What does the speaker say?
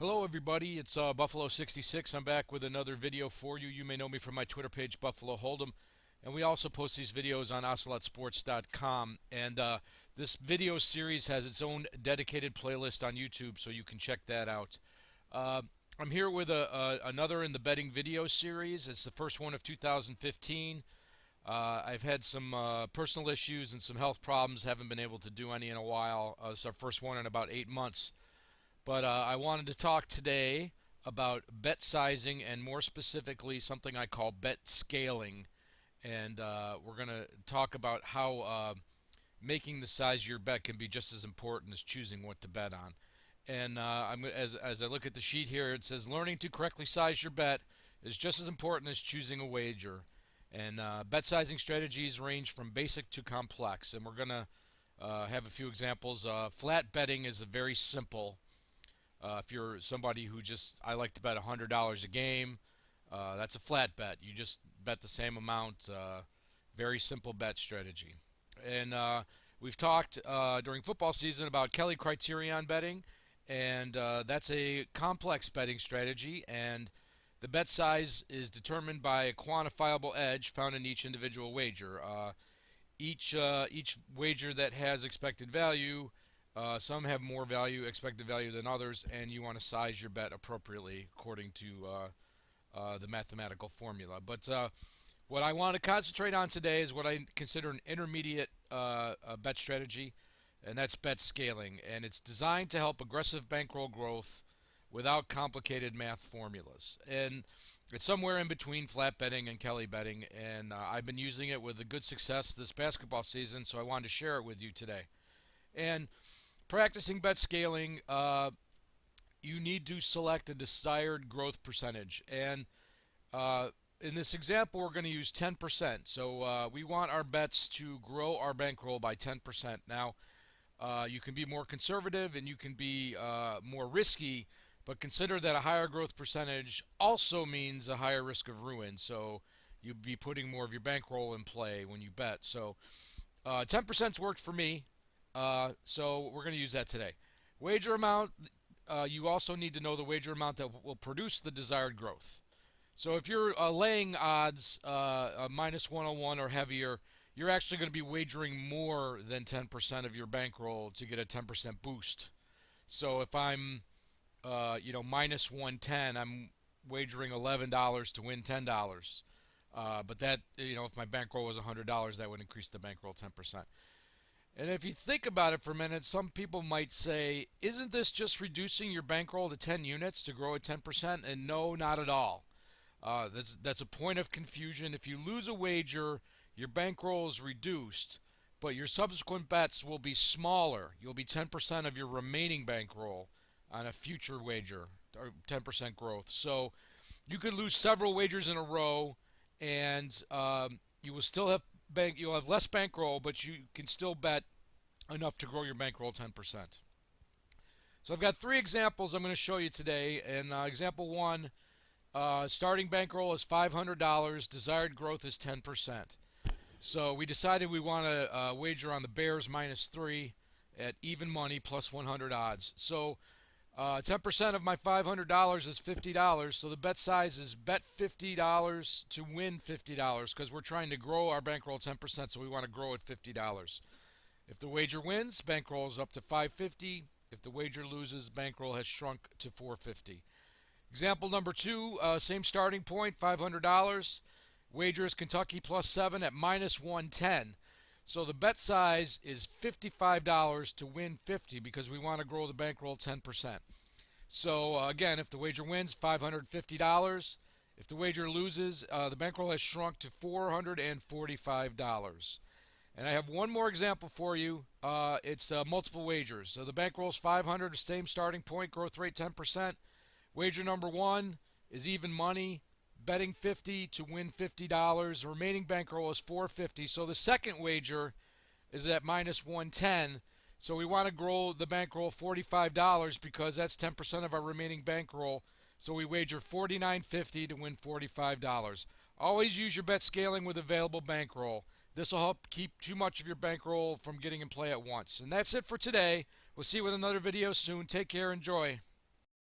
Hello everybody, it's Buffalo66. I'm back with another video for you. You may know me from my Twitter page, Buffalo Hold'em, and we also post these videos on ocelotsports.com. And this video series has its own dedicated playlist on YouTube, so you can check that out. Uh, I'm here with another in the betting video series. It's the first one of 2015. I've had some personal issues and some health problems. Haven't been able to do any in a while. It's our first one in about 8 months. But I wanted to talk today about bet sizing and more specifically something I call bet scaling. And we're going to talk about how making the size of your bet can be just as important as choosing what to bet on. And as I look at the sheet here, it says learning to correctly size your bet is just as important as choosing a wager. And bet sizing strategies range from basic to complex. And we're going to have a few examples. Flat betting is a very simple. If you're somebody who I like to bet $100 a game, that's a flat bet. You just bet the same amount. Very simple bet strategy. And we've talked during football season about Kelly criterion betting, and that's a complex betting strategy. And the bet size is determined by a quantifiable edge found in each individual wager. Each wager that has expected value. Some have more expected value than others, and you want to size your bet appropriately according to the mathematical formula. But what I want to concentrate on today is what I consider an intermediate bet strategy, and that's bet scaling. And it's designed to help aggressive bankroll growth without complicated math formulas. And it's somewhere in between flat betting and Kelly betting, and I've been using it with a good success this basketball season, so I wanted to share it with you today. And practicing bet scaling, you need to select a desired growth percentage. And in this example, we're going to use 10%. So we want our bets to grow our bankroll by 10%. Now, you can be more conservative and you can be more risky, but consider that a higher growth percentage also means a higher risk of ruin. So you'd be putting more of your bankroll in play when you bet. So 10%'s worked for me. So we're going to use that today. Wager amount, you also need to know the wager amount that will produce the desired growth. So if you're laying odds minus 101 or heavier, you're actually going to be wagering more than 10% of your bankroll to get a 10% boost. So if I'm minus 110, I'm wagering $11 to win $10. But that, if my bankroll was $100, that would increase the bankroll 10%. And if you think about it for a minute, some people might say, isn't this just reducing your bankroll to 10 units to grow at 10%? And no, not at all. That's a point of confusion. If you lose a wager, your bankroll is reduced, but your subsequent bets will be smaller. You'll be 10% of your remaining bankroll on a future wager, or 10% growth. So you could lose several wagers in a row, and you will still have you'll have less bankroll, but you can still bet enough to grow your bankroll 10%. So I've got 3 examples I'm going to show you today. And example 1, starting bankroll is $500, desired growth is 10%. So we decided we want to wager on the Bears minus 3 at even money plus 100 odds. So 10% of my $500 is $50, so the bet size is bet $50 to win $50 because we're trying to grow our bankroll 10%, so we want to grow at $50. If the wager wins, bankroll is up to $550. If the wager loses, bankroll has shrunk to $450. Example number 2, same starting point, $500. Wager is Kentucky plus 7 at minus 110. So the bet size is $55 to win $50 because we want to grow the bankroll 10%. So again, if the wager wins, $550. If the wager loses, the bankroll has shrunk to $445. And I have one more example for you. It's multiple wagers. So the bankroll is $500, same starting point, growth rate 10%. Wager number 1 is even money. Betting $50 to win $50. The remaining bankroll is $450. So the second wager is at minus 110. So we want to grow the bankroll $45 because that's 10% of our remaining bankroll. So we wager $49.50 to win $45. Always use your bet scaling with available bankroll. This will help keep too much of your bankroll from getting in play at once. And that's it for today. We'll see you with another video soon. Take care. Enjoy.